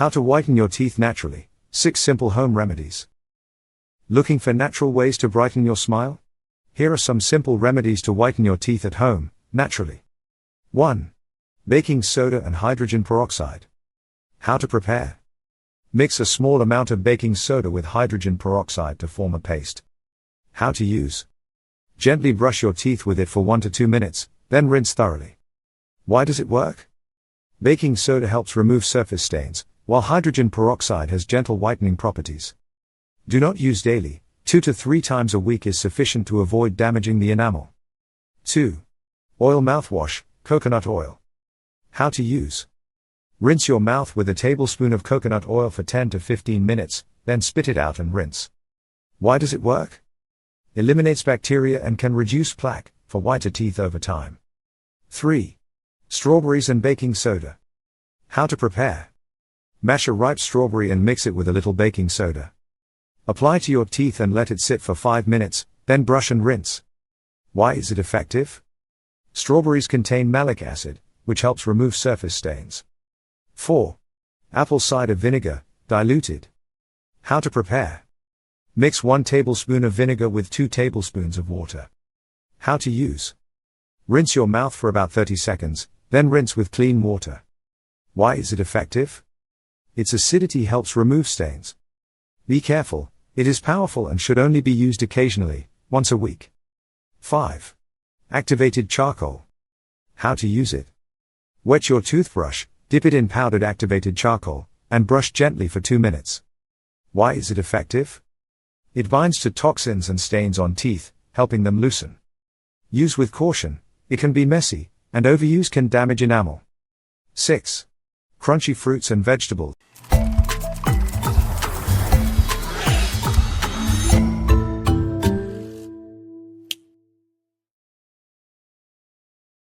How to whiten your teeth naturally. 6 simple home remedies. Looking for natural ways to brighten your smile? Here are some simple remedies to whiten your teeth at home, naturally. 1. Baking soda and hydrogen peroxide. How to prepare? Mix a small amount of baking soda with hydrogen peroxide to form a paste. How to use? Gently brush your teeth with it for 1 to 2 minutes, then rinse thoroughly. Why does it work? Baking soda helps remove surface stains, while hydrogen peroxide has gentle whitening properties. Do not use daily. 2 to 3 times a week is sufficient to avoid damaging the enamel. 2. Oil mouthwash, coconut oil. How to use? Rinse your mouth with a tablespoon of coconut oil for 10 to 15 minutes, then spit it out and rinse. Why does it work? Eliminates bacteria and can reduce plaque, for whiter teeth over time. 3. Strawberries and baking soda. How to prepare? Mash a ripe strawberry and mix it with a little baking soda. Apply to your teeth and let it sit for 5 minutes, then brush and rinse. Why is it effective? Strawberries contain malic acid, which helps remove surface stains. 4. Apple cider vinegar, diluted. How to prepare? Mix 1 tablespoon of vinegar with 2 tablespoons of water. How to use? Rinse your mouth for about 30 seconds, then rinse with clean water. Why is it effective? Its acidity helps remove stains. Be careful, it is powerful and should only be used occasionally, once a week. 5. Activated charcoal. How to use it? Wet your toothbrush, dip it in powdered activated charcoal, and brush gently for 2 minutes. Why is it effective? It binds to toxins and stains on teeth, helping them loosen. Use with caution, it can be messy, and overuse can damage enamel. 6. Crunchy fruits and vegetables.